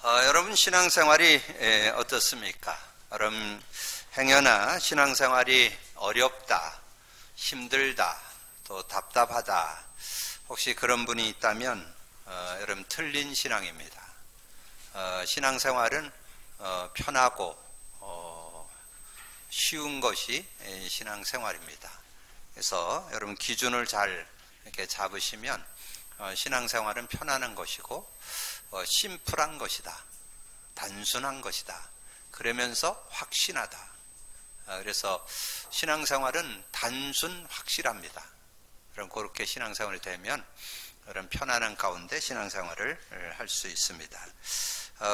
여러분 신앙생활이 어떻습니까? 여러분 행여나 신앙생활이 어렵다, 힘들다, 또 답답하다 혹시 그런 분이 있다면 여러분 틀린 신앙입니다. 신앙생활은 편하고 쉬운 것이 신앙생활입니다. 그래서 여러분 기준을 잘 이렇게 잡으시면 신앙생활은 편안한 것이고 심플한 것이다, 단순한 것이다, 그러면서 확신하다. 그래서 신앙생활은 단순 확실합니다. 그럼 그렇게 신앙생활이 되면 그런 편안한 가운데 신앙생활을 할 수 있습니다.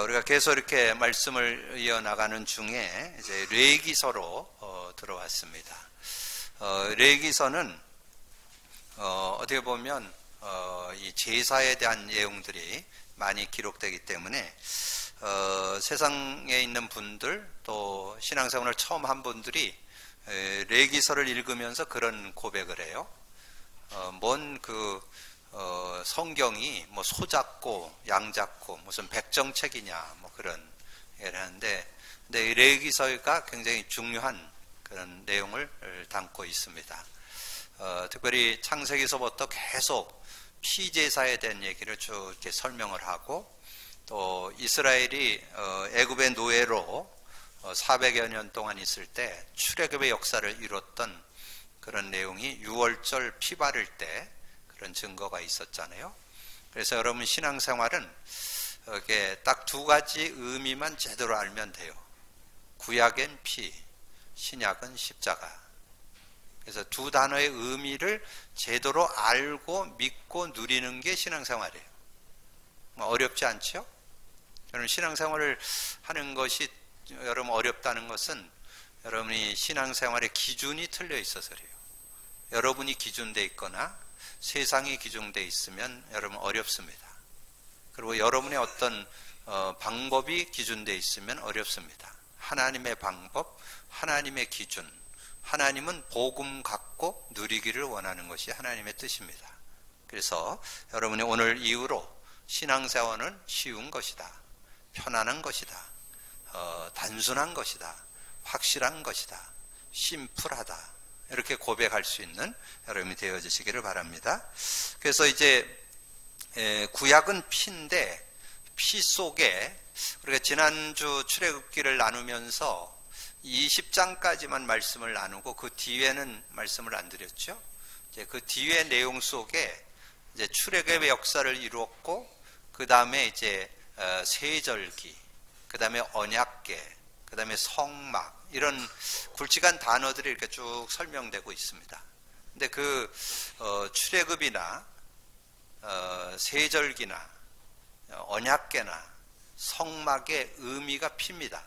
우리가 계속 이렇게 말씀을 이어나가는 중에 이제 레위기서로 들어왔습니다. 레위기서는 어떻게 보면 이 제사에 대한 내용들이 많이 기록되기 때문에 세상에 있는 분들 또 신앙생활을 처음 한 분들이 레위기서를 읽으면서 그런 고백을 해요. 성경이 뭐 소잡고 양잡고 무슨 백정책이냐 뭐 그런 얘기를 하는데, 근데 이 레위기서가 굉장히 중요한 그런 내용을 담고 있습니다. 특별히 창세기서부터 계속 피제사에 대한 얘기를 쭉 이렇게 설명을 하고, 또 이스라엘이 애굽의 노예로 400여 년 동안 있을 때 출애굽의 역사를 이뤘던 그런 내용이 6월절 피 바를 때 그런 증거가 있었잖아요. 그래서 여러분 신앙생활은 이렇게 딱 두 가지 의미만 제대로 알면 돼요. 구약엔 피, 신약은 십자가. 그래서 두 단어의 의미를 제대로 알고 믿고 누리는 게 신앙생활이에요. 어렵지 않죠? 여러분 신앙생활을 하는 것이 여러분 어렵다는 것은 여러분이 신앙생활의 기준이 틀려 있어서 그래요. 여러분이 기준되어 있거나 세상이 기준되어 있으면 여러분 어렵습니다. 그리고 여러분의 어떤 방법이 기준되어 있으면 어렵습니다. 하나님의 방법, 하나님의 기준, 하나님은 복음 갖고 누리기를 원하는 것이 하나님의 뜻입니다. 그래서 여러분이 오늘 이후로 신앙생활은 쉬운 것이다, 편안한 것이다, 단순한 것이다, 확실한 것이다, 심플하다, 이렇게 고백할 수 있는 여러분이 되어주시기를 바랍니다. 그래서 이제 구약은 피인데 피 속에 우리가 지난주 출애굽기를 나누면서 20장까지만 말씀을 나누고 그 뒤에는 말씀을 안 드렸죠. 이제 그 뒤에 내용 속에 이제 출애굽의 역사를 이루었고, 그 다음에 이제 세절기, 그 다음에 언약궤, 그 다음에 성막, 이런 굵직한 단어들이 이렇게 쭉 설명되고 있습니다. 근데 그 출애굽이나 세절기나 언약궤나 성막의 의미가 피입니다.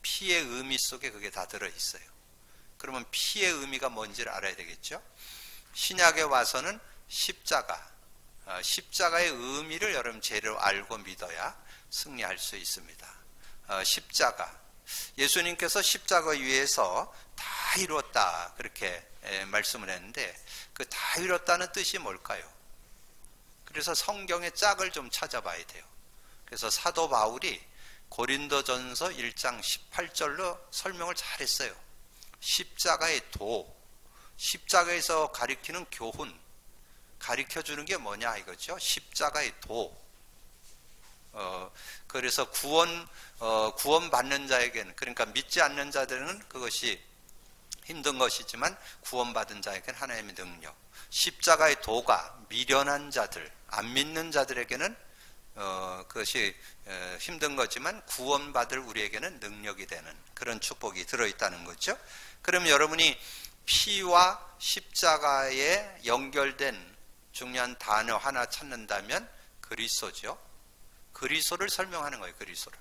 피의 의미 속에 그게 다 들어있어요. 그러면 피의 의미가 뭔지를 알아야 되겠죠. 신약에 와서는 십자가의 의미를 여러분 제대로 알고 믿어야 승리할 수 있습니다. 십자가, 예수님께서 십자가 위에서 다 이루었다 그렇게 말씀을 했는데, 그 다 이루었다는 뜻이 뭘까요? 그래서 성경의 짝을 좀 찾아봐야 돼요. 그래서 사도 바울이 고린도전서 1장 18절로 설명을 잘했어요. 십자가의 도, 십자가에서 가리키는 교훈, 가리켜주는 게 뭐냐 이거죠. 십자가의 도. 그래서 구원받는 자에게는, 그러니까 믿지 않는 자들은 그것이 힘든 것이지만 구원받은 자에게는 하나님의 능력. 십자가의 도가 미련한 자들, 안 믿는 자들에게는 그것이 힘든 거지만 구원받을 우리에게는 능력이 되는 그런 축복이 들어있다는 거죠. 그럼 여러분이 피와 십자가에 연결된 중요한 단어 하나 찾는다면 그리스도죠. 그리스도를 설명하는 거예요. 그리스도를.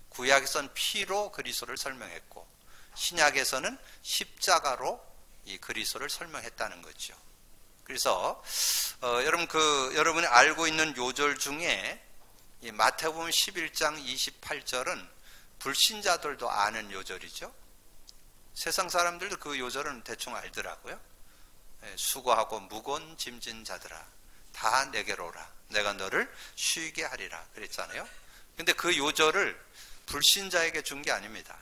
구약에서는 피로 그리스도를 설명했고, 신약에서는 십자가로 이 그리스도를 설명했다는 거죠. 그래서 여러분이 알고 있는 요절 중에 이 마태복음 11장 28절은 불신자들도 아는 요절이죠. 세상 사람들도 그 요절은 대충 알더라고요. 수고하고 무거운 짐진 자들아 다 내게로 오라, 내가 너를 쉬게 하리라 그랬잖아요. 근데 그 요절을 불신자에게 준 게 아닙니다.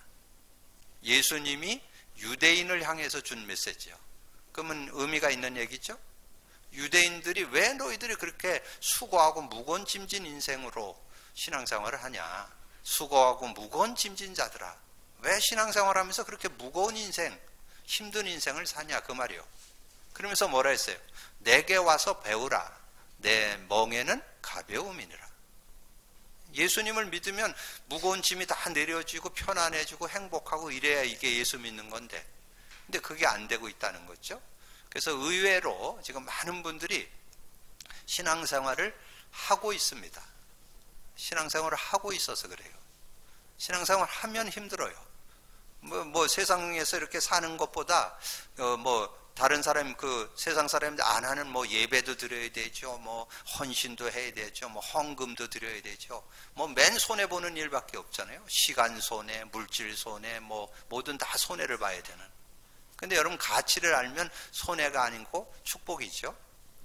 예수님이 유대인을 향해서 준 메시지요. 그러면 의미가 있는 얘기죠. 유대인들이 왜 너희들이 그렇게 수고하고 무거운 짐진 인생으로 신앙생활을 하냐. 수고하고 무거운 짐진 자들아, 왜 신앙생활하면서 그렇게 무거운 인생, 힘든 인생을 사냐, 그 말이요. 그러면서 뭐라 했어요? 내게 와서 배우라. 내 멍에는 가벼움이니라. 예수님을 믿으면 무거운 짐이 다 내려지고 편안해지고 행복하고 이래야 이게 예수 믿는 건데, 근데 그게 안 되고 있다는 거죠. 그래서 의외로 지금 많은 분들이 신앙생활을 하고 있습니다. 신앙생활을 하고 있어서 그래요. 신앙생활 하면 힘들어요. 뭐 세상에서 이렇게 사는 것보다 다른 사람, 그 세상 사람들 안 하는 뭐 예배도 드려야 되죠. 뭐 헌신도 해야 되죠. 뭐 헌금도 드려야 되죠. 뭐 맨 손해 보는 일밖에 없잖아요. 시간 손해, 물질 손해, 뭐 뭐든 다 손해를 봐야 되는. 근데 여러분, 가치를 알면 손해가 아니고 축복이죠.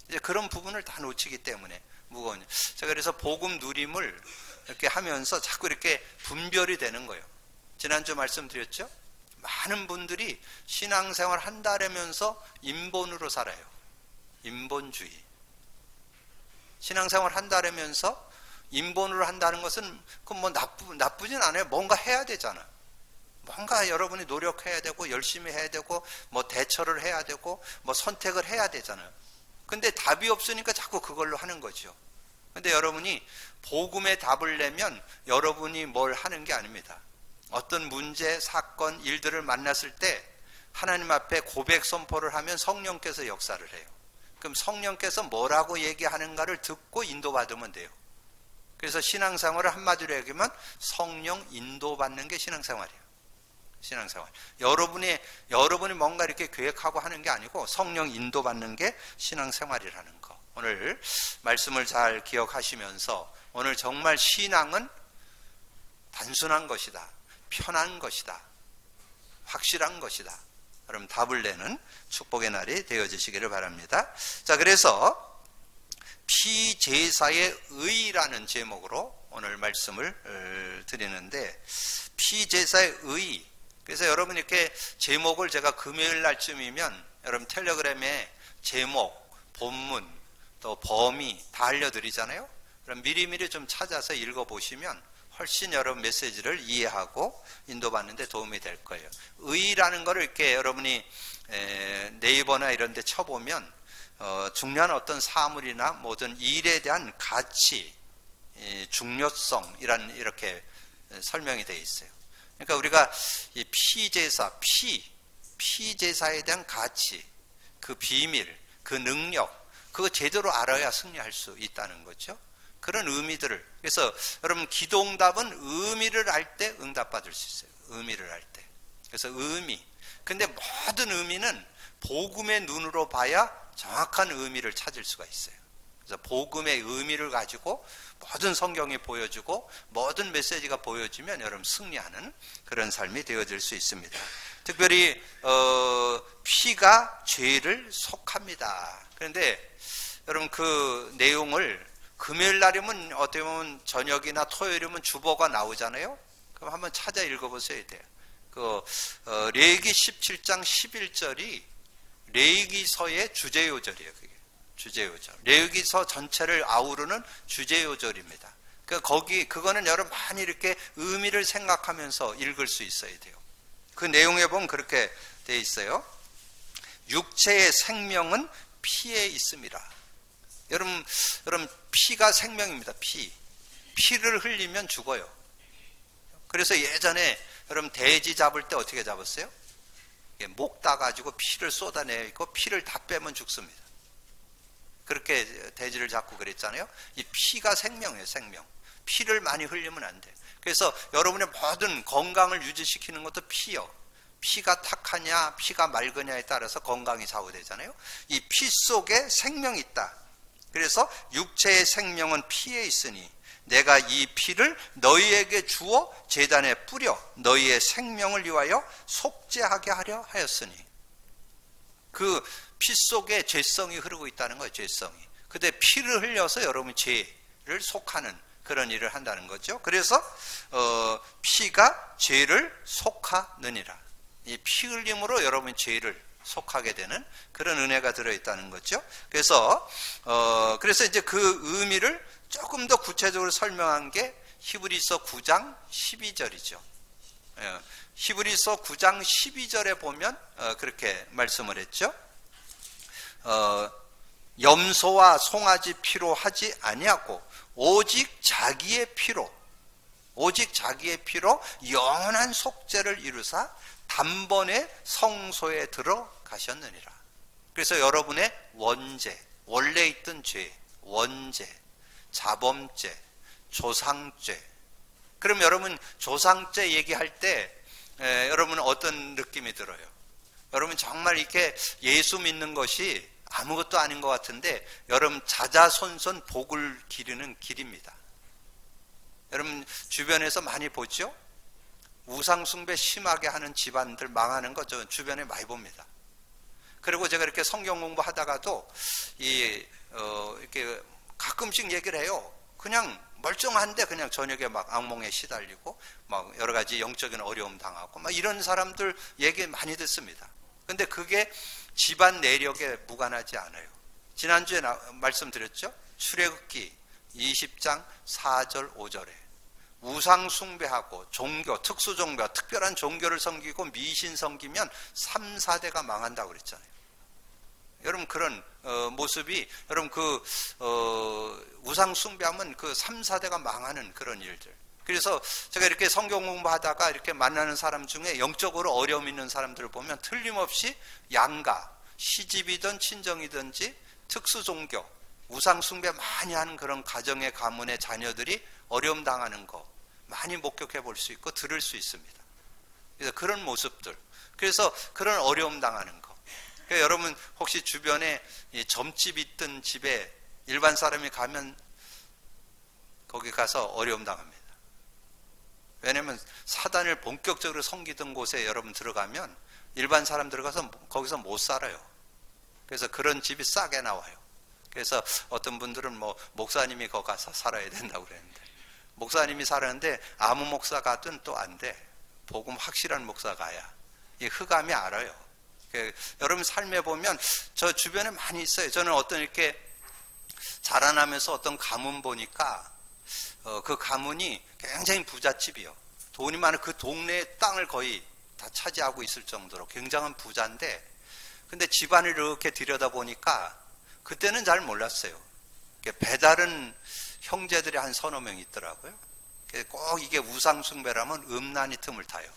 이제 그런 부분을 다 놓치기 때문에 무거운. 제가 그래서 복음 누림을 이렇게 하면서 자꾸 이렇게 분별이 되는 거예요. 지난주 말씀드렸죠? 많은 분들이 신앙생활 한다면서 인본으로 살아요. 인본주의. 신앙생활 한다면서 인본으로 한다는 것은 그 뭐 나쁘진 않아요. 뭔가 해야 되잖아. 뭔가 여러분이 노력해야 되고 열심히 해야 되고 뭐 대처를 해야 되고 뭐 선택을 해야 되잖아요. 근데 답이 없으니까 자꾸 그걸로 하는 거죠. 근데 여러분이 복음의 답을 내면 여러분이 뭘 하는 게 아닙니다. 어떤 문제, 사건, 일들을 만났을 때 하나님 앞에 고백 선포를 하면 성령께서 역사를 해요. 그럼 성령께서 뭐라고 얘기하는가를 듣고 인도받으면 돼요. 그래서 신앙생활을 한마디로 얘기하면 성령 인도받는 게 신앙생활이에요. 신앙생활. 여러분이 뭔가 이렇게 계획하고 하는 게 아니고 성령 인도받는 게 신앙생활이라는 거. 오늘 말씀을 잘 기억하시면서 오늘 정말 신앙은 단순한 것이다. 편한 것이다. 확실한 것이다. 여러분 답을 내는 축복의 날이 되어지시기를 바랍니다. 자, 그래서 피제사의 의라는 제목으로 오늘 말씀을 드리는데, 피제사의 의. 그래서 여러분 이렇게 제목을 제가 금요일 날쯤이면 여러분 텔레그램에 제목, 본문, 또 범위 다 알려드리잖아요. 그럼 미리미리 좀 찾아서 읽어보시면 훨씬 여러분 메시지를 이해하고 인도받는 데 도움이 될 거예요. 의라는 거를 이렇게 여러분이 네이버나 이런 데 쳐보면 중요한 어떤 사물이나 모든 일에 대한 가치, 중요성 이렇게 설명이 되어 있어요. 그러니까 우리가 이 피제사에 대한 가치, 그 비밀, 그 능력, 그거 제대로 알아야 승리할 수 있다는 거죠. 그런 의미들을. 그래서 여러분 기도응답은 의미를 알 때 응답받을 수 있어요. 의미를 알 때. 그래서 의미. 근데 모든 의미는 복음의 눈으로 봐야 정확한 의미를 찾을 수가 있어요. 그래서 복음의 의미를 가지고 모든 성경이 보여주고 모든 메시지가 보여지면 여러분 승리하는 그런 삶이 되어질 수 있습니다. 특별히 피가 죄를 속합니다. 그런데 여러분 그 내용을 금요일 날이면 어떻게 보면 저녁이나 토요일이면 주보가 나오잖아요. 그럼 한번 찾아 읽어보셔야 돼요. 레위기 17장 11절이 레위기서의 주제요절이에요. 그게 주제요절. 레위기서 전체를 아우르는 주제요절입니다. 그거는 여러분 많이 이렇게 의미를 생각하면서 읽을 수 있어야 돼요. 그 내용에 보면 그렇게 돼 있어요. 육체의 생명은 피에 있습니다. 여러분 피가 생명입니다. 피를 흘리면 죽어요. 그래서 예전에 여러분 돼지 잡을 때 어떻게 잡았어요? 목 따가지고 피를 쏟아내고 피를 다 빼면 죽습니다. 그렇게 돼지를 잡고 그랬잖아요. 이 피가 생명이에요. 생명. 피를 많이 흘리면 안 돼. 그래서 여러분의 모든 건강을 유지시키는 것도 피요. 피가 탁하냐 피가 맑으냐에 따라서 건강이 좌우되잖아요. 이 피 속에 생명이 있다. 그래서 육체의 생명은 피에 있으니 내가 이 피를 너희에게 주어 제단에 뿌려 너희의 생명을 위하여 속죄하게 하려 하였으니, 그 피 속에 죄성이 흐르고 있다는 거예요. 죄성이. 근데 피를 흘려서 여러분이 죄를 속하는 그런 일을 한다는 거죠. 그래서 피가 죄를 속하느니라. 이 피 흘림으로 여러분이 죄를 속하게 되는 그런 은혜가 들어있다는 거죠. 그래서 이제 그 의미를 조금 더 구체적으로 설명한 게 히브리서 9장 12절이죠. 히브리서 9장 12절에 보면 그렇게 말씀을 했죠. 염소와 송아지 피로 하지 아니하고 오직 자기의 피로 영원한 속죄를 이루사 단번에 성소에 들어가셨느니라. 그래서 여러분의 원죄, 원래 있던 죄, 원죄, 자범죄, 조상죄. 그럼 여러분 조상죄 얘기할 때 여러분은 어떤 느낌이 들어요? 여러분 정말 이렇게 예수 믿는 것이 아무것도 아닌 것 같은데 여러분 자자손손 복을 기르는 길입니다. 여러분 주변에서 많이 보죠? 우상숭배 심하게 하는 집안들 망하는 거 저 주변에 많이 봅니다. 그리고 제가 이렇게 성경 공부하다가도 이렇게 가끔씩 얘기를 해요. 그냥 멀쩡한데 그냥 저녁에 막 악몽에 시달리고 막 여러 가지 영적인 어려움 당하고 막 이런 사람들 얘기 많이 듣습니다. 근데 그게 집안 내력에 무관하지 않아요. 지난주에 말씀드렸죠? 출애굽기 20장 4절 5절에 우상 숭배하고 종교, 특수 종교, 특별한 종교를 섬기고 미신 섬기면 3, 4대가 망한다고 그랬잖아요. 여러분 그런 모습이 여러분 우상 숭배하면 3, 4대가 망하는 그런 일들. 그래서 제가 이렇게 성경 공부하다가 이렇게 만나는 사람 중에 영적으로 어려움 있는 사람들을 보면 틀림없이 양가, 시집이든 친정이든지 특수 종교, 우상 숭배 많이 하는 그런 가정의 가문의 자녀들이 어려움 당하는 거 많이 목격해 볼 수 있고 들을 수 있습니다. 그래서 그런 모습들, 그래서 그런 어려움 당하는 거. 그러니까 여러분 혹시 주변에 점집 있던 집에 일반 사람이 가면 거기 가서 어려움 당합니다. 왜냐하면 사단을 본격적으로 섬기던 곳에 여러분 들어가면 일반 사람 들어가서 거기서 못 살아요. 그래서 그런 집이 싸게 나와요. 그래서 어떤 분들은 목사님이 거기 가서 살아야 된다고 그랬는데 목사님이 살았는데 아무 목사 가든 또 안 돼. 복음 확실한 목사 가야. 이 흑암이 알아요. 여러분 삶에 보면 저 주변에 많이 있어요. 저는 어떤 이렇게 자라나면서 어떤 가문 보니까 그 가문이 굉장히 부잣집이요. 돈이 많은 그 동네의 땅을 거의 다 차지하고 있을 정도로 굉장한 부자인데 근데 집안을 이렇게 들여다보니까 그때는 잘 몰랐어요. 배다른 형제들이 한 서너 명 있더라고요. 꼭 이게 우상숭배라면 음란이 틈을 타요.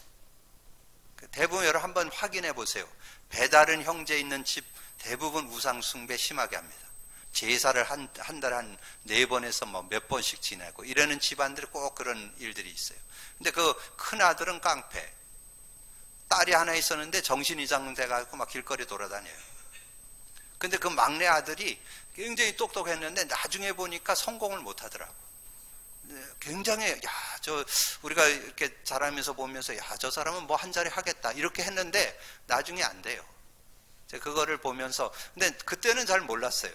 대부분 여러분 한번 확인해 보세요. 배다른 형제 있는 집 대부분 우상숭배 심하게 합니다. 제사를 한 달에 한 4번에서 몇 번씩 지내고 이러는 집안들이 꼭 그런 일들이 있어요. 근데 그 큰아들은 깡패, 딸이 하나 있었는데 정신이상 돼가지고 막 길거리 돌아다녀요. 근데 그 막내 아들이 굉장히 똑똑했는데 나중에 보니까 성공을 못 하더라고. 굉장히 우리가 이렇게 자라면서 보면서 저 사람은 뭐 한 자리 하겠다 이렇게 했는데 나중에 안 돼요. 제가 그거를 보면서 근데 그때는 잘 몰랐어요.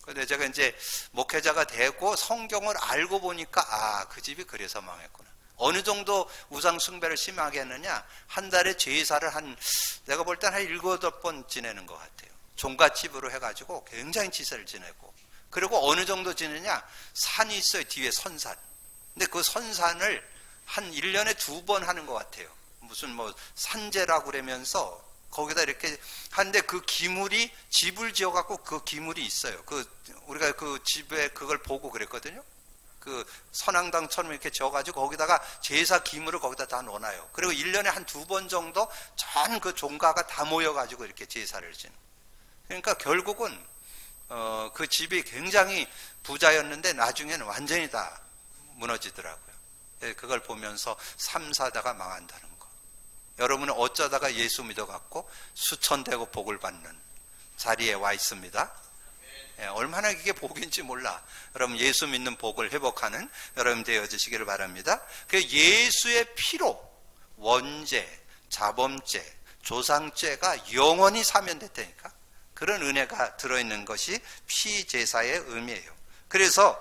근데 제가 이제 목회자가 되고 성경을 알고 보니까 그 집이 그래서 망했구나. 어느 정도 우상 숭배를 심하게 했느냐? 한 달에 제사를 내가 볼 때는 한 7, 8번 지내는 것 같아요. 종갓집으로 해가지고 굉장히 제사를 지내고 그리고 어느 정도 지내냐? 산이 있어요. 뒤에 선산. 근데 그 선산을 한 1년에 2번 하는 것 같아요. 무슨 산제라고 그러면서 거기다 이렇게 하는데 그 기물이 집을 지어갖고 그 기물이 있어요. 우리가 그 집에 그걸 보고 그랬거든요. 그 선앙당처럼 이렇게 지어가지고 거기다가 제사 기물을 거기다 다 넣어놔요. 그리고 1년에 한 2번 정도 전 그 종가가 다 모여가지고 이렇게 제사를 지는. 그러니까 결국은 그 집이 굉장히 부자였는데 나중에는 완전히 다 무너지더라고요. 그걸 보면서 3, 4대가 망한다는 거. 여러분은 어쩌다가 예수 믿어갖고 수천되고 복을 받는 자리에 와 있습니다. 얼마나 이게 복인지 몰라. 여러분 예수 믿는 복을 회복하는 여러분 되어주시기를 바랍니다. 그 예수의 피로 원죄, 자범죄, 조상죄가 영원히 사면됐다니까. 그런 은혜가 들어있는 것이 피제사의 의미예요. 그래서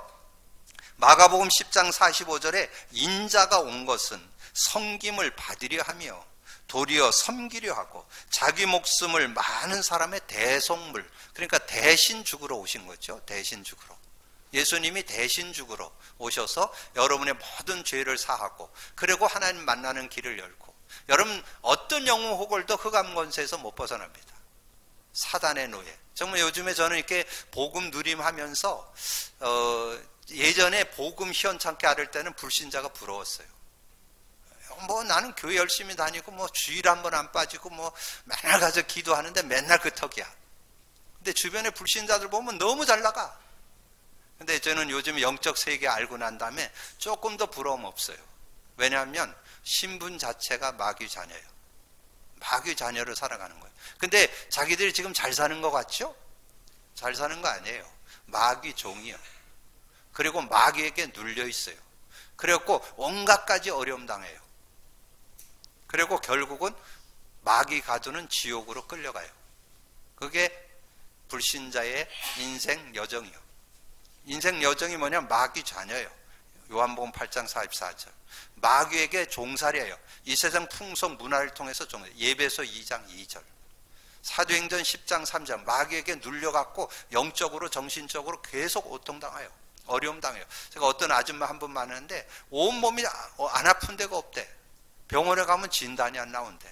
마가복음 10장 45절에 인자가 온 것은 섬김을 받으려 하며 도리어 섬기려 하고 자기 목숨을 많은 사람의 대속물, 그러니까 대신 죽으러 오신 거죠. 대신 죽으러. 예수님이 대신 죽으러 오셔서 여러분의 모든 죄를 사하고 그리고 하나님 만나는 길을 열고, 여러분 어떤 영웅 호걸도 흑암 권세에서 못 벗어납니다. 사단의 노예. 정말 요즘에 저는 이렇게 복음 누림하면서 예전에 복음 희연찮게 앓을 때는 불신자가 부러웠어요. 뭐 나는 교회 열심히 다니고 뭐 주일 한 번 안 빠지고 뭐 맨날 가서 기도하는데 맨날 그 턱이야. 근데 주변에 불신자들 보면 너무 잘 나가. 근데 저는 요즘 영적 세계 알고 난 다음에 조금 더 부러움 없어요. 왜냐하면 신분 자체가 마귀 자녀예요. 마귀 자녀로 살아가는 거예요. 근데 자기들이 지금 잘 사는 것 같죠? 잘 사는 거 아니에요. 마귀 종이요. 그리고 마귀에게 눌려 있어요. 그래갖고 온갖 가지 어려움 당해요. 그리고 결국은 마귀 가두는 지옥으로 끌려가요. 그게 불신자의 인생 여정이요. 인생 여정이 뭐냐면 마귀 자녀예요. 요한복음 8장 44절. 마귀에게 종살이에요. 이 세상 풍속 문화를 통해서 예배서 2장 2절. 사도행전 10장 3절. 마귀에게 눌려갖고 영적으로 정신적으로 계속 고통당해요. 어려움 당해요. 제가 어떤 아줌마 한 분 만났는데 온몸이 안 아픈 데가 없대. 병원에 가면 진단이 안 나온대.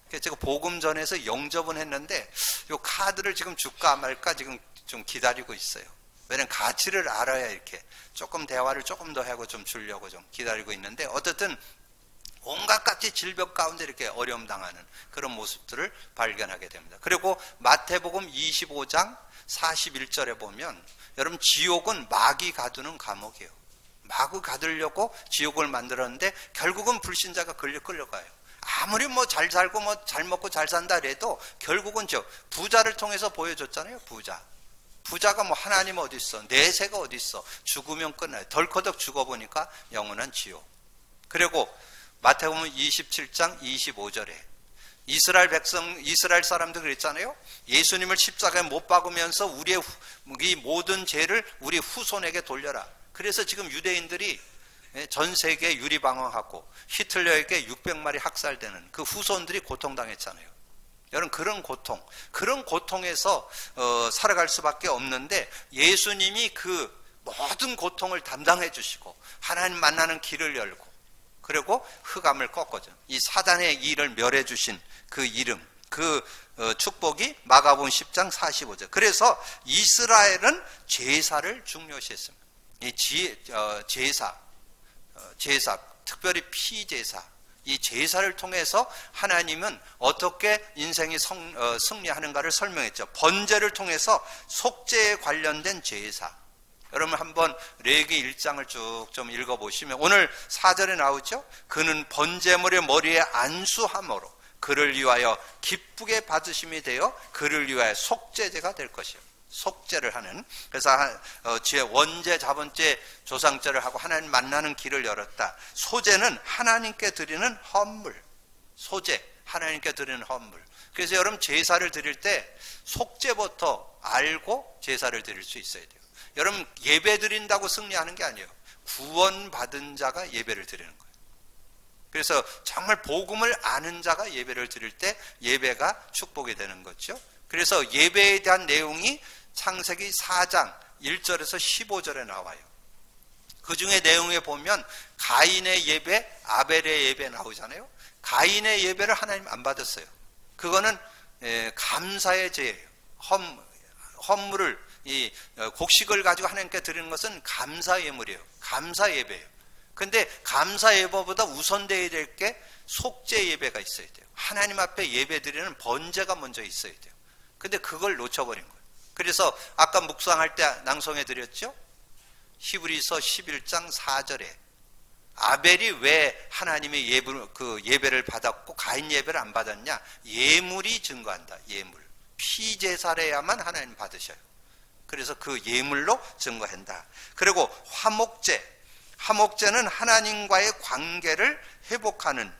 그래서 제가 복음 전에서 영접은 했는데 이 카드를 지금 줄까 말까 지금 좀 기다리고 있어요. 왜냐면 가치를 알아야 이렇게 조금 대화를 조금 더 하고 좀 주려고 좀 기다리고 있는데, 어쨌든 온갖 가지 질병 가운데 이렇게 어려움 당하는 그런 모습들을 발견하게 됩니다. 그리고 마태복음 25장 41절에 보면 여러분 지옥은 마귀 가두는 감옥이에요. 마귀 가두려고 지옥을 만들었는데 결국은 불신자가 끌려가요. 아무리 뭐 잘 살고 뭐 잘 먹고 잘 산다 해도 결국은 부자를 통해서 보여줬잖아요. 부자가 뭐 하나님 어디 있어, 내세가 어디 있어, 죽으면 끝나요. 덜커덕 죽어보니까 영원한 지옥. 그리고 마태복음 27장 25절에 이스라엘 사람들 그랬잖아요. 예수님을 십자가에 못 박으면서 우리의 이 모든 죄를 우리 후손에게 돌려라. 그래서 지금 유대인들이 전 세계에 유리방황하고 히틀러에게 600마리 학살되는 그 후손들이 고통당했잖아요. 여러분 그런 고통에서 살아갈 수밖에 없는데 예수님이 그 모든 고통을 담당해 주시고 하나님 만나는 길을 열고 그리고 흑암을 꺾어줘 이 사단의 일을 멸해 주신 그 이름, 그 축복이 마가복음 10장 45절. 그래서 이스라엘은 제사를 중요시했습니다. 이 제사, 특별히 피제사, 이 제사를 통해서 하나님은 어떻게 인생이 승리하는가를 설명했죠. 번제를 통해서 속죄에 관련된 제사. 여러분 한번 레위기 1장을 쭉 좀 읽어보시면 오늘 4절에 나오죠. 그는 번제물의 머리에 안수함으로 그를 위하여 기쁘게 받으심이 되어 그를 위하여 속죄제가 될 것이요. 속죄를 하는. 그래서 원죄, 자번죄, 조상죄를 하고 하나님 만나는 길을 열었다. 소제는 하나님께 드리는 헌물. 소제, 하나님께 드리는 헌물. 그래서 여러분 제사를 드릴 때 속죄부터 알고 제사를 드릴 수 있어야 돼요. 여러분 예배 드린다고 승리하는 게 아니에요. 구원받은 자가 예배를 드리는 거예요. 그래서 정말 복음을 아는 자가 예배를 드릴 때 예배가 축복이 되는 거죠. 그래서 예배에 대한 내용이 창세기 4장 1절에서 15절에 나와요. 그 중에 내용에 보면 가인의 예배, 아벨의 예배 나오잖아요. 가인의 예배를 하나님 안 받았어요. 그거는 감사의 제예요. 헌물을 이 곡식을 가지고 하나님께 드리는 것은 감사 예물이에요. 감사 예배예요. 근데 감사 예배보다 우선되어야 될 게 속죄 예배가 있어야 돼요. 하나님 앞에 예배 드리는 번제가 먼저 있어야 돼요. 근데 그걸 놓쳐버린 거예요. 그래서 아까 묵상할 때 낭송해 드렸죠. 히브리서 11장 4절에 아벨이 왜 하나님의 예배를 받았고 가인 예배를 안 받았냐? 예물이 증거한다. 예물. 피제사래야만 하나님 받으셔요. 그래서 그 예물로 증거한다. 그리고 화목제는 하나님과의 관계를 회복하는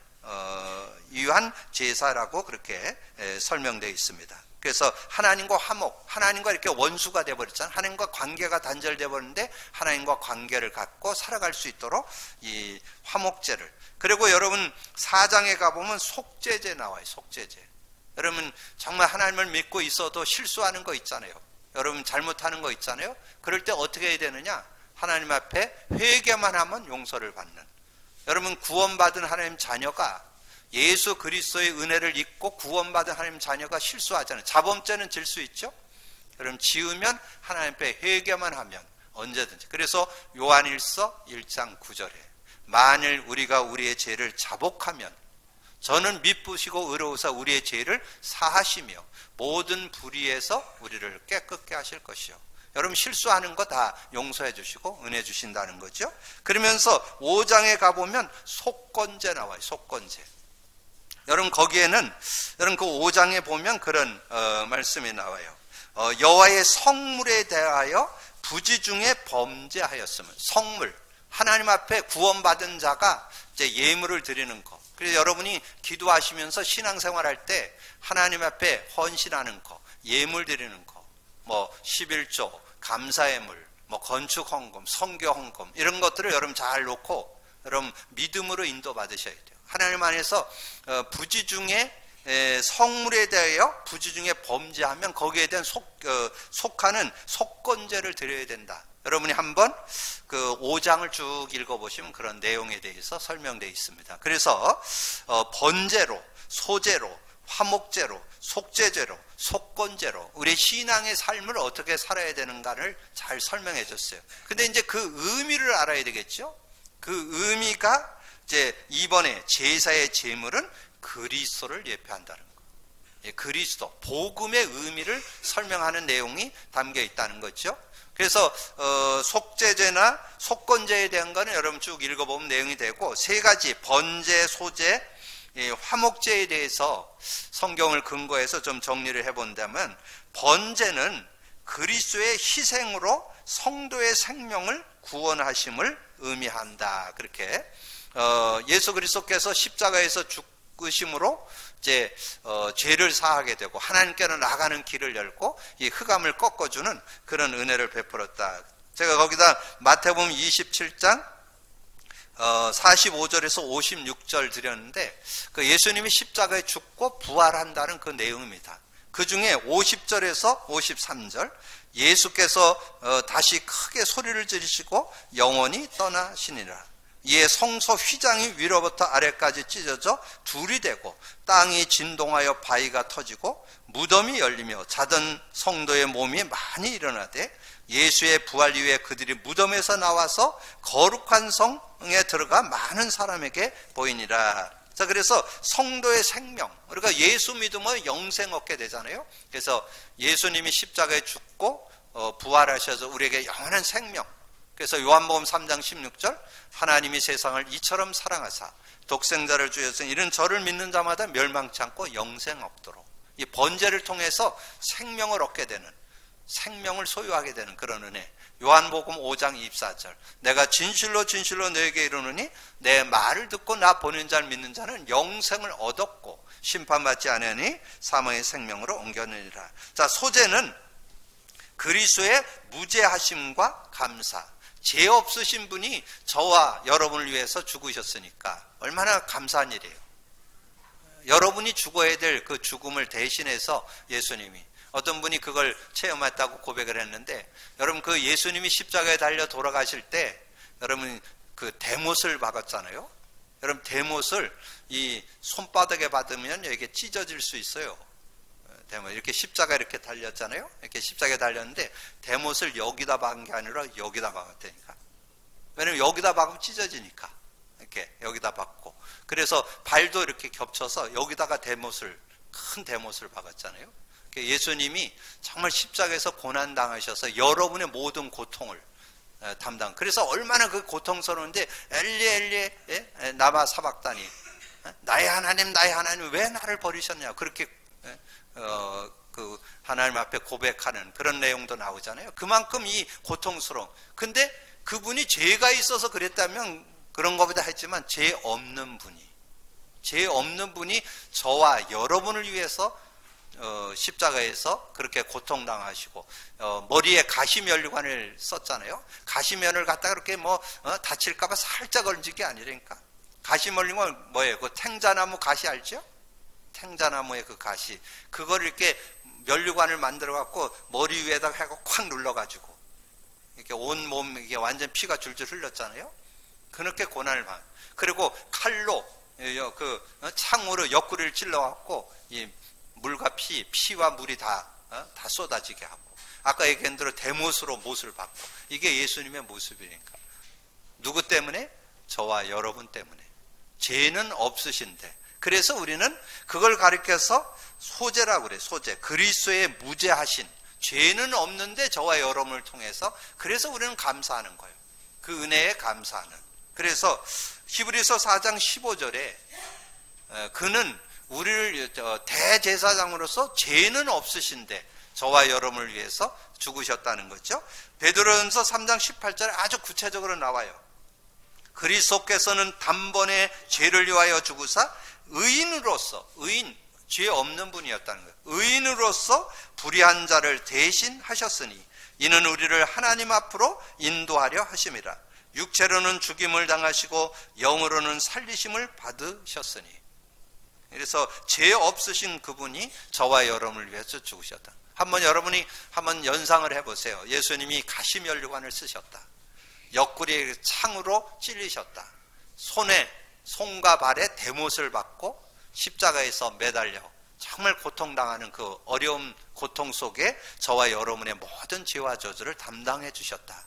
위한 제사라고 그렇게 설명되어 있습니다. 그래서 하나님과 화목, 하나님과 이렇게 원수가 되어버렸잖아요. 하나님과 관계가 단절되어 버렸는데 하나님과 관계를 갖고 살아갈 수 있도록 이 화목제를. 그리고 여러분 4장에 가보면 속죄제 나와요. 속죄제. 여러분 정말 하나님을 믿고 있어도 실수하는 거 있잖아요. 여러분 잘못하는 거 있잖아요. 그럴 때 어떻게 해야 되느냐? 하나님 앞에 회개만 하면 용서를 받는. 여러분 구원받은 하나님 자녀가 예수 그리스도의 은혜를 입고 구원받은 하나님 자녀가 실수하잖아요. 자범죄는 질 수 있죠. 그럼 지으면 하나님 앞에 회개만 하면 언제든지. 그래서 요한일서 1장 9절에 만일 우리가 우리의 죄를 자복하면 저는 미쁘시고 의로우사 우리의 죄를 사하시며 모든 불의에서 우리를 깨끗게 하실 것이요. 여러분 실수하는 거 다 용서해 주시고 은혜 주신다는 거죠. 그러면서 5장에 가보면 속건제 나와요. 속건제. 여러분 거기에는 여러분 그 5장에 보면 그런 말씀이 나와요. 여호와의 성물에 대하여 부지 중에 범죄하였으면. 성물, 하나님 앞에 구원받은 자가 이제 예물을 드리는 거. 그래서 여러분이 기도하시면서 신앙생활할 때 하나님 앞에 헌신하는 거, 예물 드리는 거, 뭐 11조, 감사예물, 뭐 건축 헌금, 성교 헌금 이런 것들을 여러분 잘 놓고 여러분 믿음으로 인도받으셔야 돼요. 하나님 안에서 부지 중에 성물에 대하여 부지 중에 범죄하면 거기에 대한 속하는 속건제를 드려야 된다. 여러분이 한번 그 5장을 쭉 읽어보시면 그런 내용에 대해서 설명되어 있습니다. 그래서 번제로, 소제로, 화목제로, 속죄제로, 속건제로 우리 신앙의 삶을 어떻게 살아야 되는가를 잘 설명해 줬어요. 근데 이제 그 의미를 알아야 되겠죠? 그 의미가 이제 이번에 제사의 제물은 그리스도를 예표한다는 거. 그리스도, 복음의 의미를 설명하는 내용이 담겨 있다는 거죠. 그래서 속죄제나 속건제에 대한 거는 여러분 쭉 읽어보면 내용이 되고, 세 가지 번제, 소제, 화목제에 대해서 성경을 근거해서 좀 정리를 해본다면, 번제는 그리스도의 희생으로 성도의 생명을 구원하심을 의미한다. 그렇게 예수 그리스도께서 십자가에서 죽으심으로 이제 죄를 사하게 되고 하나님께로 나가는 길을 열고 이 흑암을 꺾어주는 그런 은혜를 베풀었다. 제가 거기다 마태복음 27장 45절에서 56절 드렸는데 그 예수님이 십자가에 죽고 부활한다는 그 내용입니다. 그 중에 50절에서 53절 예수께서 다시 크게 소리를 지르시고 영원히 떠나시니라. 이에 성소 휘장이 위로부터 아래까지 찢어져 둘이 되고 땅이 진동하여 바위가 터지고 무덤이 열리며 자던 성도의 몸이 많이 일어나되 예수의 부활 이후에 그들이 무덤에서 나와서 거룩한 성에 들어가 많은 사람에게 보이니라. 자, 그래서 성도의 생명, 우리가 예수 믿으면 영생 얻게 되잖아요. 그래서 예수님이 십자가에 죽고 부활하셔서 우리에게 영원한 생명. 그래서 요한복음 3장 16절 하나님이 세상을 이처럼 사랑하사 독생자를 주셨으니 이는 저를 믿는 자마다 멸망치 않고 영생 얻도록. 이 번제를 통해서 생명을 얻게 되는, 생명을 소유하게 되는 그런 은혜. 요한복음 5장 24절 내가 진실로 진실로 너에게 이르노니 내 말을 듣고 나 보낸 자를 믿는 자는 영생을 얻었고 심판받지 아니하니 사망의 생명으로 옮겨내리라. 자, 소제는 그리스도의 무죄하심과 감사. 죄 없으신 분이 저와 여러분을 위해서 죽으셨으니까 얼마나 감사한 일이에요. 여러분이 죽어야 될 그 죽음을 대신해서 예수님이, 어떤 분이 그걸 체험했다고 고백을 했는데, 여러분 그 예수님이 십자가에 달려 돌아가실 때 여러분 그 대못을 박았잖아요. 여러분 대못을 이 손바닥에 받으면 이게 찢어질 수 있어요. 대못 이렇게 십자가 이렇게 달렸잖아요. 이렇게 십자가에 달렸는데 대못을 여기다 박은 게 아니라 여기다 박았다니까. 왜냐면 여기다 박으면 찢어지니까 이렇게 여기다 박고, 그래서 발도 이렇게 겹쳐서 여기다가 대못을, 큰 대못을 박았잖아요. 예수님이 정말 십자가에서 고난 당하셔서 여러분의 모든 고통을 담당. 그래서 얼마나 그 고통스러운데 엘리 엘리 나마 사박다니, 나의 하나님 나의 하나님 왜 나를 버리셨냐, 그렇게 그 하나님 앞에 고백하는 그런 내용도 나오잖아요. 그만큼 이 고통스러움. 근데 그분이 죄가 있어서 그랬다면 그런 것보다 했지만 죄 없는 분이 저와 여러분을 위해서 십자가에서 그렇게 고통당하시고 머리에 가시면류관을 썼잖아요. 가시면을 갖다가 그렇게 다칠까봐 살짝 얹은 게 아니라니까. 가시면류관 뭐예요? 그 탱자나무 가시 알죠? 탱자나무의 그 가시, 그걸 이렇게 면류관을 만들어 갖고 머리 위에다가 하고 콱 눌러 가지고 이렇게 온 몸 이게 완전 피가 줄줄 흘렸잖아요. 그렇게 고난을 받. 그리고 칼로 그 창으로 옆구리를 찔러 갖고 이 물과 피와 물이 다 쏟아지게 하고, 아까 얘기한 대로 대못으로 못을 받고, 이게 예수님의 모습이니까. 누구 때문에? 저와 여러분 때문에. 죄는 없으신데. 그래서 우리는 그걸 가리켜서 소재라고 그래. 소재. 그리스도의 무죄하신, 죄는 없는데 저와 여러분을 통해서, 그래서 우리는 감사하는 거예요. 그 은혜에 감사하는. 그래서 히브리서 4장 15절에 그는 우리를 대제사장으로서 죄는 없으신데 저와 여러분을 위해서 죽으셨다는 거죠. 베드로전서 3장 18절에 아주 구체적으로 나와요. 그리스도께서는 단번에 죄를 위하여 죽으사 의인으로서, 의인, 죄 없는 분이었다는 거예요. 의인으로서 불의한 자를 대신하셨으니 이는 우리를 하나님 앞으로 인도하려 하심이라. 육체로는 죽임을 당하시고 영으로는 살리심을 받으셨으니. 그래서 죄 없으신 그분이 저와 여러분을 위해서 죽으셨다. 여러분이 한번 연상을 해보세요. 예수님이 가시면류관을 쓰셨다. 옆구리에 창으로 찔리셨다. 손과 발에 대못을 받고 십자가에서 매달려 정말 고통당하는 그 어려운 고통 속에 저와 여러분의 모든 죄와 저주를 담당해 주셨다.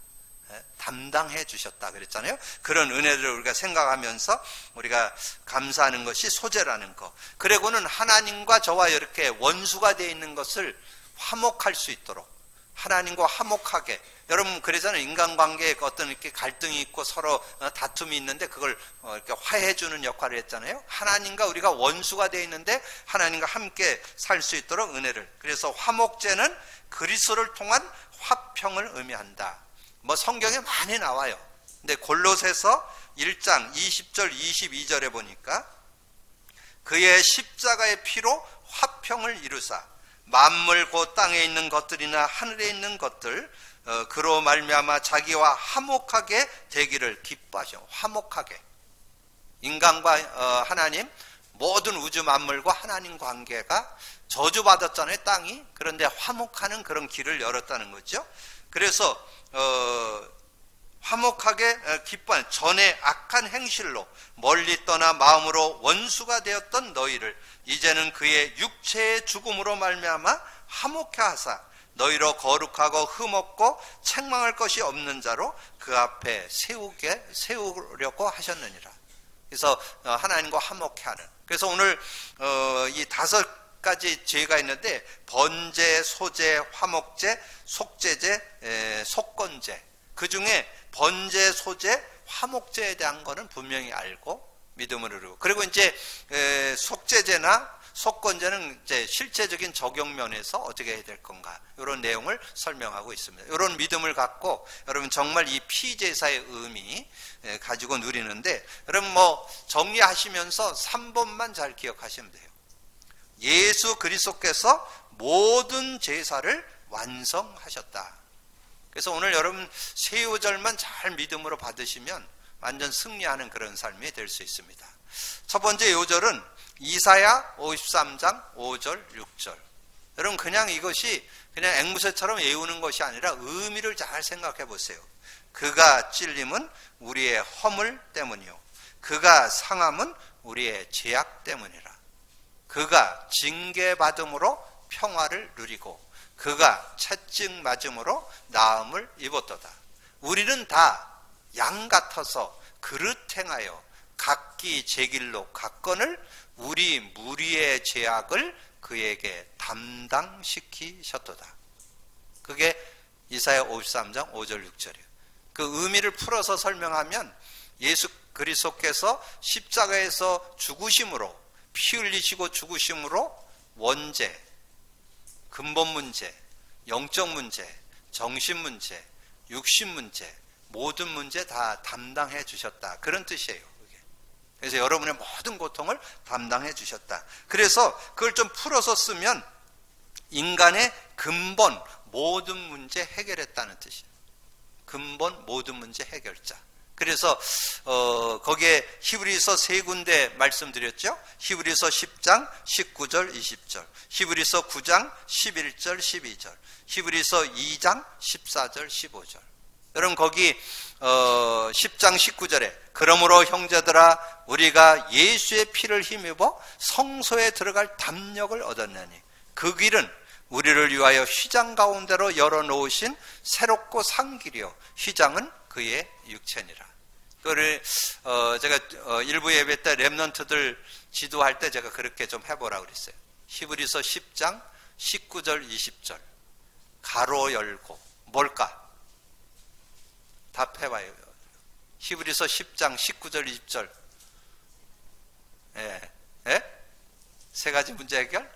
담당해 주셨다 그랬잖아요. 그런 은혜를 우리가 생각하면서 우리가 감사하는 것이 소재라는 거. 그리고는 하나님과 저와 이렇게 원수가 되어 있는 것을 화목할 수 있도록, 하나님과 화목하게. 여러분 그러잖아요. 인간관계에 어떤 이렇게 갈등이 있고 서로 다툼이 있는데 그걸 이렇게 화해해 주는 역할을 했잖아요. 하나님과 우리가 원수가 되어 있는데 하나님과 함께 살 수 있도록 은혜를. 그래서 화목제는 그리스도를 통한 화평을 의미한다. 성경에 많이 나와요. 근데 골로새서 1장 20절 22절에 보니까 그의 십자가의 피로 화평을 이루사 만물 곧 땅에 있는 것들이나 하늘에 있는 것들 그로 말미암아 자기와 화목하게 되기를 기뻐하셔. 화목하게. 인간과 하나님, 모든 우주 만물과 하나님 관계가 저주받았잖아요, 땅이. 그런데 화목하는 그런 길을 열었다는 거죠. 그래서 화목하게 기뻐하는, 전에 악한 행실로 멀리 떠나 마음으로 원수가 되었던 너희를 이제는 그의 육체의 죽음으로 말미암아 화목케 하사 너희로 거룩하고 흠없고 책망할 것이 없는 자로 그 앞에 세우려고 하셨느니라. 그래서 하나님과 화목케 하는. 그래서 오늘 이 5가지 죄가 있는데 번제, 소제, 화목제, 속죄제, 속건제. 그 중에 번제, 소제, 화목제에 대한 거는 분명히 알고 믿음으로 이루고, 그리고 이제 속죄제나 속건제는 이제 실제적인 적용 면에서 어떻게 해야 될 건가, 이런 내용을 설명하고 있습니다. 이런 믿음을 갖고 여러분 정말 이 피제사의 의미 가지고 누리는데, 여러분 정리하시면서 3번만 잘 기억하시면 돼요. 예수 그리스도께서 모든 제사를 완성하셨다. 그래서 오늘 여러분 세우절만 잘 믿음으로 받으시면 완전 승리하는 그런 삶이 될 수 있습니다. 첫 번째 요절은 이사야 53장 5절 6절. 여러분 그냥 이것이 그냥 앵무새처럼 외우는 것이 아니라 의미를 잘 생각해 보세요. 그가 찔림은 우리의 허물 때문이요 그가 상함은 우리의 죄악 때문이라. 그가 징계받음으로 평화를 누리고 그가 채찍 맞음으로 나음을 입었도다. 우리는 다 양 같아서 그릇 행하여 각기 제 길로 갔거늘 우리 무리의 죄악을 그에게 담당시키셨도다. 그게 이사야 53장 5절 6절이에요. 그 의미를 풀어서 설명하면 예수 그리스도께서 십자가에서 죽으심으로, 피 흘리시고 죽으심으로 원죄, 근본 문제, 영적 문제, 정신 문제, 육신 문제, 모든 문제 다 담당해 주셨다. 그런 뜻이에요. 그래서 여러분의 모든 고통을 담당해 주셨다. 그래서 그걸 좀 풀어서 쓰면 인간의 근본 모든 문제 해결했다는 뜻이에요. 근본 모든 문제 해결자. 그래서 거기에 히브리서 3군데 말씀드렸죠. 히브리서 10장 19절 20절, 히브리서 9장 11절 12절, 히브리서 2장 14절 15절. 여러분 거기 10장 19절에 그러므로 형제들아 우리가 예수의 피를 힘입어 성소에 들어갈 담력을 얻었나니 그 길은 우리를 위하여 휘장 가운데로 열어놓으신 새롭고 산 길이요 휘장은 그의 육체니라. 그를 제가 일부 예배 때 렘넌트들 지도할 때 제가 그렇게 좀 해보라 그랬어요. 히브리서 10장 19절 20절 가로 열고 뭘까? 답해봐요. 히브리서 10장 19절 20절 세 가지 문제 해결?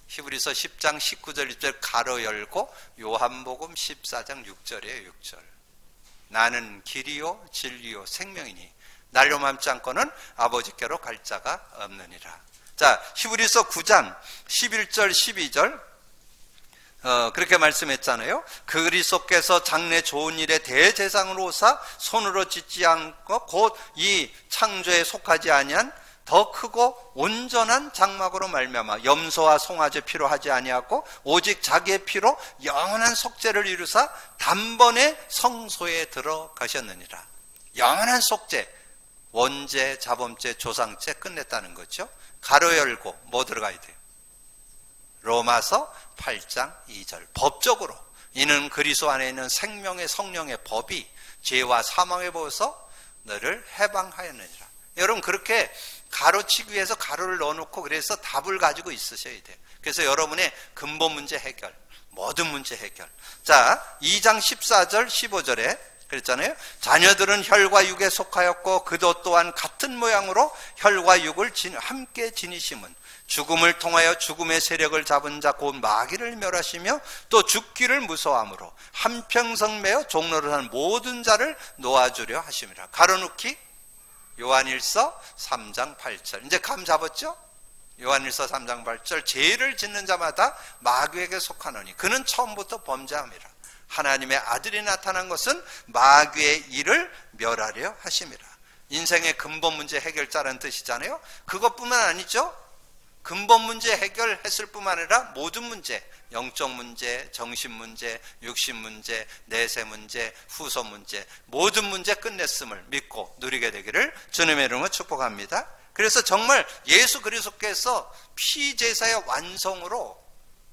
히브리서 10장 19절 20절 가로 열고 요한복음 14장 6절이에요. 6절 나는 길이요 진리요 생명이니 날로 맘지 않고는 아버지께로 갈 자가 없느니라. 자, 히브리서 9장 11절 12절 그렇게 말씀했잖아요. 그리스도께서 장래 좋은 일에 대제사장으로 오사 손으로 짓지 않고 곧 이 창조에 속하지 아니한 더 크고 온전한 장막으로 말미암아 염소와 송아지 피로 하지 아니하고 오직 자기의 피로 영원한 속죄를 이루사 단번에 성소에 들어가셨느니라. 영원한 속죄, 원죄, 자범죄, 조상죄 끝냈다는 거죠. 가로 열고 뭐 들어가야 돼요? 로마서 8장 2절 법적으로 이는 그리스도 안에 있는 생명의 성령의 법이 죄와 사망의 법에서 너를 해방하였느니라. 여러분 그렇게 가로치기 위해서 가로를 넣어놓고 그래서 답을 가지고 있으셔야 돼요. 그래서 여러분의 근본 문제 해결, 모든 문제 해결. 자, 2장 14절 15절에 그랬잖아요. 자녀들은 혈과 육에 속하였고 그도 또한 같은 모양으로 혈과 육을 함께 지니심은 죽음을 통하여 죽음의 세력을 잡은 자 곧 마귀를 멸하시며 또 죽기를 무서워함으로 한평생 매어 종로를 하는 모든 자를 놓아주려 하심이라. 가로놓기 요한일서 3장 8절 이제 감 잡았죠? 요한일서 3장 8절 죄를 짓는 자마다 마귀에게 속하노니 그는 처음부터 범죄함이라. 하나님의 아들이 나타난 것은 마귀의 일을 멸하려 하심이라. 인생의 근본 문제 해결자라는 뜻이잖아요. 그것뿐만 아니죠. 근본 문제 해결했을 뿐만 아니라 모든 문제, 영적 문제, 정신 문제, 육신 문제, 내세 문제, 후손 문제, 모든 문제 끝냈음을 믿고 누리게 되기를 주님의 이름으로 축복합니다. 그래서 정말 예수 그리스도께서 피제사의 완성으로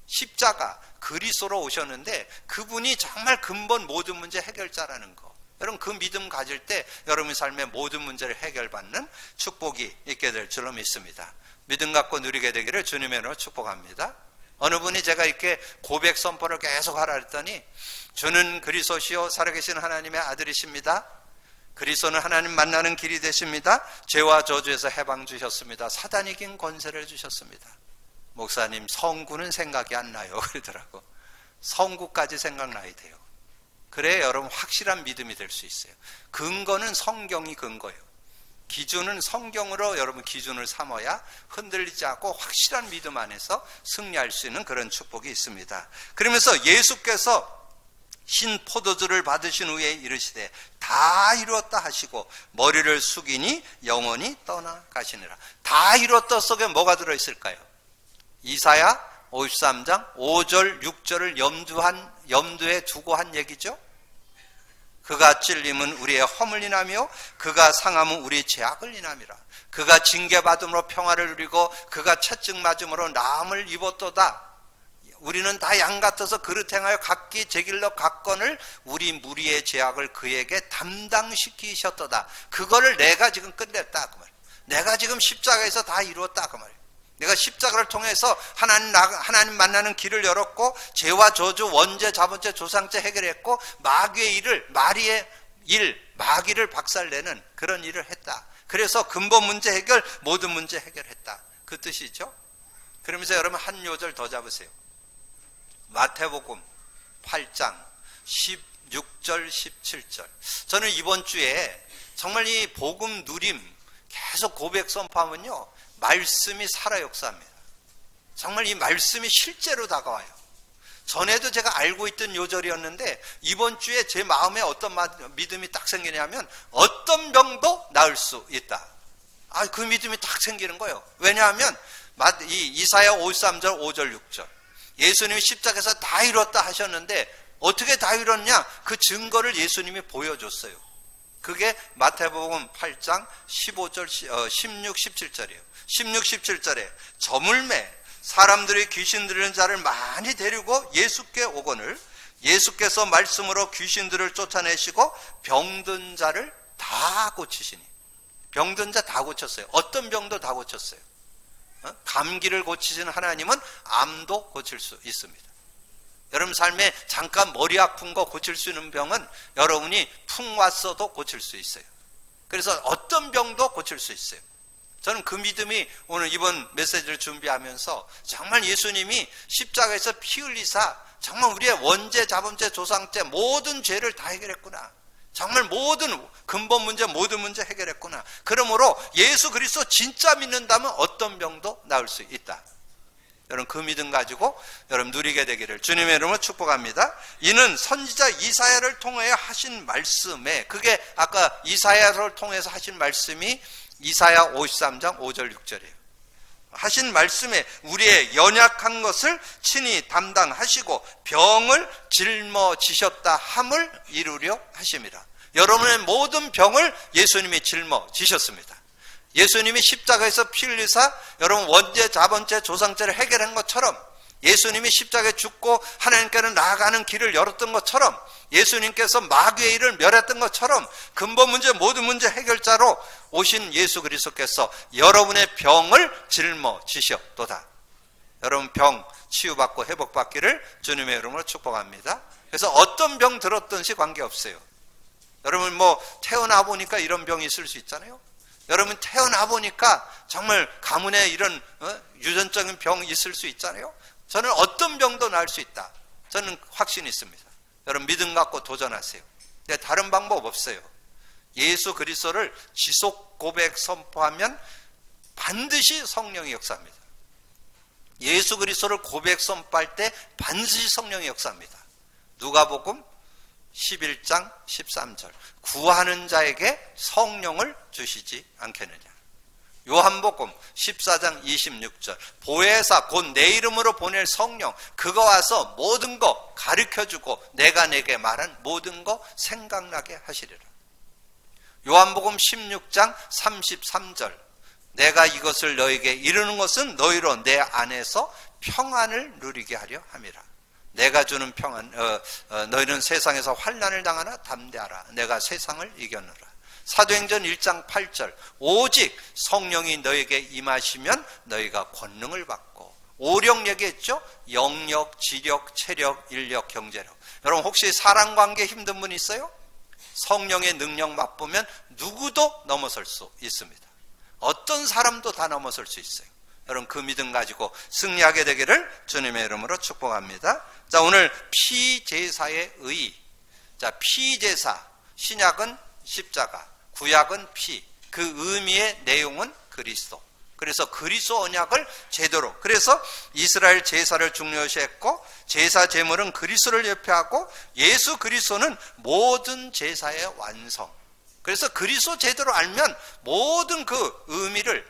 십자가 그리스도로 오셨는데 그분이 정말 근본 모든 문제 해결자라는 거. 여러분 그 믿음 가질 때 여러분의 삶의 모든 문제를 해결받는 축복이 있게 될 줄로 믿습니다. 믿음 갖고 누리게 되기를 주님의 이름으로 축복합니다. 어느 분이 제가 이렇게 고백 선포를 계속 하라 했더니 주는 그리스도시요 살아계신 하나님의 아들이십니다. 그리스도는 하나님 만나는 길이 되십니다. 죄와 저주에서 해방 주셨습니다. 사단 이긴 권세를 주셨습니다. 목사님 성구는 생각이 안 나요 그러더라고. 성구까지 생각나야 돼요. 그래야 여러분 확실한 믿음이 될 수 있어요. 근거는 성경이 근거예요. 기준은 성경으로 여러분 기준을 삼아야 흔들리지 않고 확실한 믿음 안에서 승리할 수 있는 그런 축복이 있습니다. 그러면서 예수께서 신 포도주를 받으신 후에 이르시되 다 이루었다 하시고 머리를 숙이니 영원히 떠나가시니라. 다 이루었다 속에 뭐가 들어있을까요? 이사야 53장 5절 6절을 염두에 두고 한 얘기죠. 그가 찔림은 우리의 허물 인하며 그가 상함은 우리의 죄악을 인함이라. 그가 징계받음으로 평화를 누리고 그가 채찍 맞음으로 나음을 입었도다. 우리는 다 양 같아서 그릇 행하여 각기 제 길로 갔거늘 우리 무리의 죄악을 그에게 담당시키셨도다. 그거를 내가 지금 끝냈다 그 말. 내가 지금 십자가에서 다 이루었다 그 말. 내가 십자가를 통해서 하나님 만나는 길을 열었고 죄와 저주, 원죄, 자본죄, 조상죄 해결했고 마귀의 일을 마귀를 박살내는 그런 일을 했다. 그래서 근본 문제 해결, 모든 문제 해결했다. 그 뜻이죠. 그러면서 여러분 한 요절 더 잡으세요. 마태복음 8장 16절 17절. 저는 이번 주에 정말 이 복음 누림 계속 고백 선포하면요 말씀이 살아 역사합니다. 정말 이 말씀이 실제로 다가와요. 전에도 제가 알고 있던 요절이었는데 이번 주에 제 마음에 어떤 믿음이 딱 생기냐면 어떤 병도 나을 수 있다. 그 믿음이 딱 생기는 거예요. 왜냐하면 이 이사야 53절 5절 6절 예수님이 십자가에서 다 이뤘다 하셨는데 어떻게 다 이뤘냐? 그 증거를 예수님이 보여줬어요. 그게 마태복음 8장 15절 16, 17절이에요. 16, 17절에 저물매 사람들이 귀신 들리는 자를 많이 데리고 예수께 오거늘 예수께서 말씀으로 귀신들을 쫓아내시고 병든 자를 다 고치시니. 병든 자 다 고쳤어요. 어떤 병도 다 고쳤어요. 감기를 고치시는 하나님은 암도 고칠 수 있습니다. 여러분 삶에 잠깐 머리 아픈 거 고칠 수 있는 병은 여러분이 풍 왔어도 고칠 수 있어요. 그래서 어떤 병도 고칠 수 있어요. 저는 그 믿음이 오늘 이번 메시지를 준비하면서 정말 예수님이 십자가에서 피 흘리사 정말 우리의 원죄, 자범죄, 조상죄 모든 죄를 다 해결했구나. 정말 모든 근본 문제, 모든 문제 해결했구나. 그러므로 예수 그리스도 진짜 믿는다면 어떤 병도 나을 수 있다. 여러분 그 믿음 가지고 여러분 누리게 되기를 주님의 이름으로 축복합니다. 이는 선지자 이사야를 통해 하신 말씀에, 그게 아까 이사야를 통해서 하신 말씀이 이사야 53장 5절 6절이에요. 하신 말씀에 우리의 연약한 것을 친히 담당하시고 병을 짊어지셨다 함을 이루려 하심이라. 여러분의 모든 병을 예수님이 짊어지셨습니다. 예수님이 십자가에서 피 흘리사 여러분 원죄, 자범죄, 조상죄를 해결한 것처럼, 예수님이 십자가에 죽고 하나님께는 나아가는 길을 열었던 것처럼, 예수님께서 마귀의 일을 멸했던 것처럼 근본 문제, 모든 문제 해결자로 오신 예수 그리스도께서 여러분의 병을 짊어지셨도다. 여러분 병 치유받고 회복받기를 주님의 이름으로 축복합니다. 그래서 어떤 병 들었든지 관계없어요. 여러분 태어나 보니까 이런 병이 있을 수 있잖아요. 여러분 태어나 보니까 정말 가문에 이런 유전적인 병이 있을 수 있잖아요. 저는 어떤 병도 나을 수 있다. 저는 확신이 있습니다. 여러분 믿음 갖고 도전하세요. 근데 다른 방법 없어요. 예수 그리스도를 지속 고백 선포하면 반드시 성령이 역사합니다. 예수 그리스도를 고백 선포할 때 반드시 성령이 역사합니다. 누가복음 11장 13절 구하는 자에게 성령을 주시지 않겠느냐. 요한복음 14장 26절 보혜사 곧 내 이름으로 보낼 성령 그가 와서 모든 거 가르쳐주고 내가 내게 말한 모든 거 생각나게 하시리라. 요한복음 16장 33절 내가 이것을 너에게 이르는 것은 너희로 내 안에서 평안을 누리게 하려 함이라. 내가 주는 평안 너희는 세상에서 환난을 당하나 담대하라. 내가 세상을 이겼노라. 사도행전 1장 8절 오직 성령이 너에게 임하시면 너희가 권능을 받고 오력 얘기했죠. 영력, 지력, 체력, 인력, 경제력. 여러분 혹시 사랑관계 힘든 분 있어요? 성령의 능력 맛보면 누구도 넘어설 수 있습니다. 어떤 사람도 다 넘어설 수 있어요. 여러분 그 믿음 가지고 승리하게 되기를 주님의 이름으로 축복합니다. 자, 오늘 피제사의 의. 자, 피제사. 신약은 십자가, 구약은 피. 그 의미의 내용은 그리스도. 그래서 그리스도 언약을 제대로, 그래서 이스라엘 제사를 중요시했고 제사 제물은 그리스도를 예표하고 예수 그리스도는 모든 제사의 완성. 그래서 그리스도 제대로 알면 모든 그 의미를,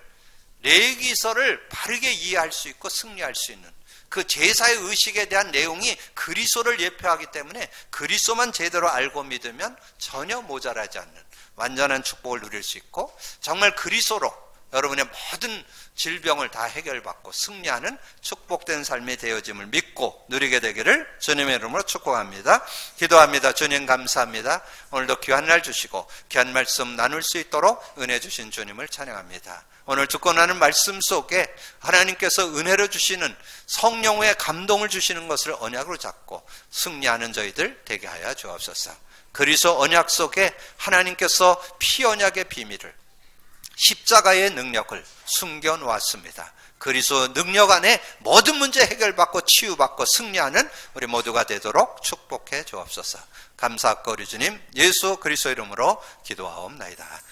레위기서를 바르게 이해할 수 있고 승리할 수 있는 그 제사의 의식에 대한 내용이 그리스도를 예표하기 때문에 그리스도만 제대로 알고 믿으면 전혀 모자라지 않는 완전한 축복을 누릴 수 있고, 정말 그리스도로 여러분의 모든 질병을 다 해결받고 승리하는 축복된 삶이 되어짐을 믿고 누리게 되기를 주님의 이름으로 축복합니다. 기도합니다. 주님 감사합니다. 오늘도 귀한 날 주시고 귀한 말씀 나눌 수 있도록 은혜 주신 주님을 찬양합니다. 오늘 듣고 나는 말씀 속에 하나님께서 은혜로 주시는 성령의 감동을 주시는 것을 언약으로 잡고 승리하는 저희들 되게 하여 주옵소서. 그리스도 언약 속에 하나님께서 피 언약의 비밀을, 십자가의 능력을 숨겨놓았습니다. 그리스도 능력 안에 모든 문제 해결받고 치유받고 승리하는 우리 모두가 되도록 축복해 주옵소서. 감사하고 우리 주님 예수 그리스도 이름으로 기도하옵나이다.